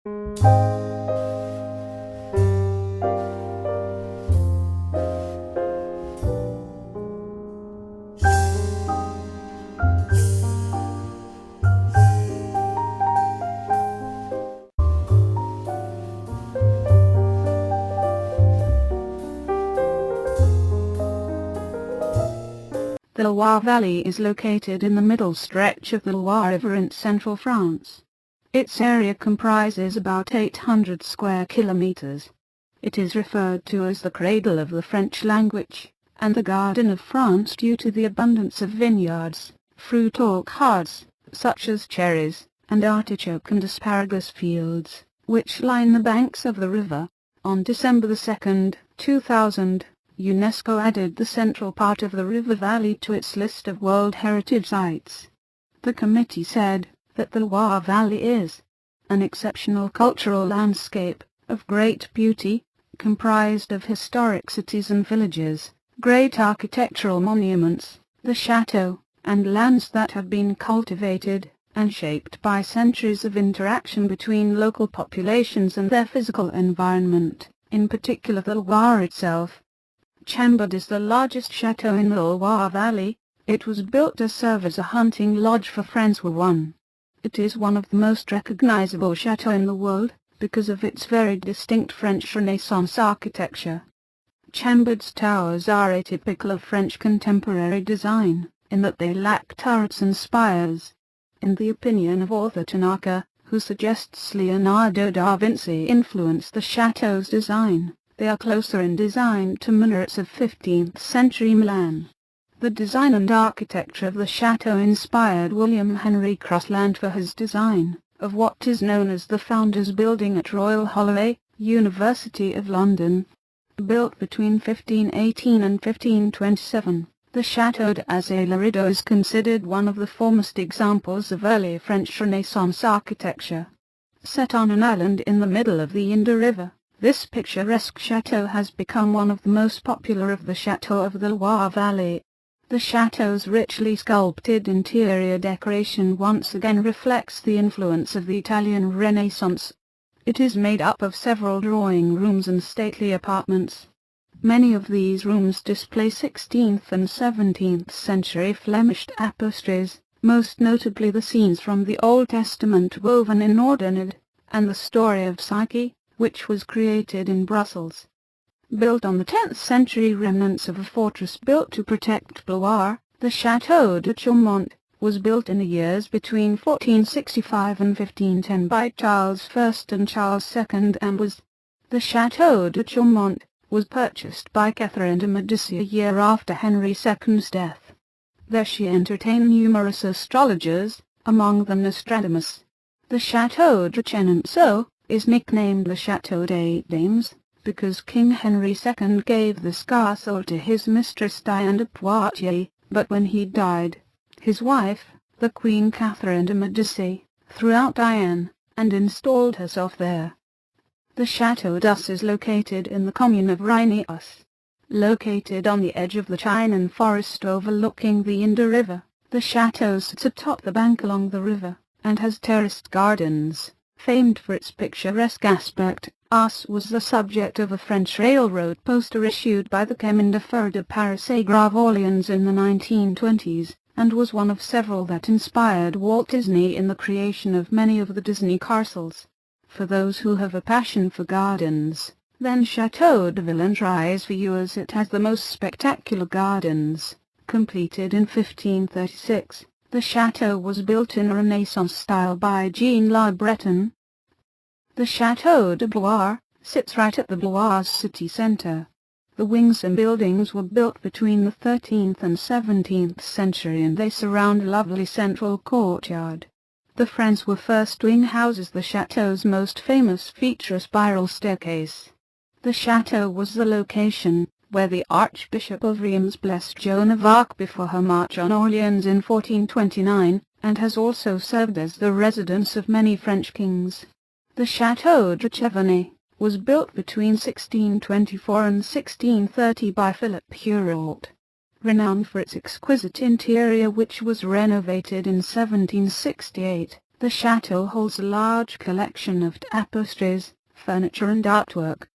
The Loire Valley is located in the middle stretch of the Loire River in central France. Its area comprises about 800 square kilometers. It is referred to as the cradle of the French language, and the Garden of France due to the abundance of vineyards, fruit orchards, such as cherries, and artichoke and asparagus fields, which line the banks of the river. On December 2, 2000, UNESCO added the central part of the river valley to its list of World Heritage Sites. The committee said that the Loire Valley is an exceptional cultural landscape of great beauty, comprised of historic cities and villages, great architectural monuments, the chateaux, and lands that have been cultivated and shaped by centuries of interaction between local populations and their physical environment, in particular the Loire itself. Chambord is the largest chateau in the Loire Valley. It was built to serve as a hunting lodge for François I. It is one of the most recognizable chateaux in the world, because of its very distinct French Renaissance architecture. Chambord's towers are atypical of French contemporary design, in that they lack turrets and spires. In the opinion of author Tanaka, who suggests Leonardo da Vinci influenced the chateau's design, they are closer in design to minarets of 15th century Milan. The design and architecture of the chateau inspired William Henry Crossland for his design of what is known as the Founders Building at Royal Holloway, University of London. Built between 1518 and 1527, the Château d'Azay-le-Rideau is considered one of the foremost examples of early French Renaissance architecture. Set on an island in the middle of the Indre River, this picturesque chateau has become one of the most popular of the chateaux of the Loire Valley. The chateau's richly sculpted interior decoration once again reflects the influence of the Italian Renaissance. It is made up of several drawing rooms and stately apartments. Many of these rooms display 16th and 17th century Flemish tapestries, most notably the scenes from the Old Testament woven in Ordonez, and the story of Psyche, which was created in Brussels. Built on the 10th century remnants of a fortress built to protect Blois, the Château de Chaumont was built in the years between 1465 and 1510 by Charles I and Charles II and the Château de Chaumont was purchased by Catherine de Medici a year after Henry II's death. There she entertained numerous astrologers, among them Nostradamus. The Château de Chenonceau is nicknamed the Château des Dames, because King Henry II gave this castle to his mistress Diane de Poitiers, but when he died, his wife, the Queen Catherine de Medici, threw out Diane, and installed herself there. The Château d'Us is located in the commune of Rayana. Located on the edge of the Chinon forest overlooking the Indre River, the château sits atop the bank along the river, and has terraced gardens. Famed for its picturesque aspect, Us was the subject of a French railroad poster issued by the Chemin de Fer de Paris et Grave Orleans in the 1920s, and was one of several that inspired Walt Disney in the creation of many of the Disney castles. For those who have a passion for gardens, then Château de Villandry is for you, as it has the most spectacular gardens. Completed in 1536. The chateau was built in Renaissance style by Jean Le Breton. The Château de Blois sits right at the Blois city centre. The wings and buildings were built between the 13th and 17th century, and they surround a lovely central courtyard. The François first wing houses the chateau's most famous feature, a spiral staircase. The chateau was the location where the Archbishop of Reims blessed Joan of Arc before her march on Orleans in 1429, and has also served as the residence of many French kings. The Château de Chevenix was built between 1624 and 1630 by Philip Hérault, renowned for its exquisite interior, which was renovated in 1768. The chateau holds a large collection of tapestries, furniture and artwork,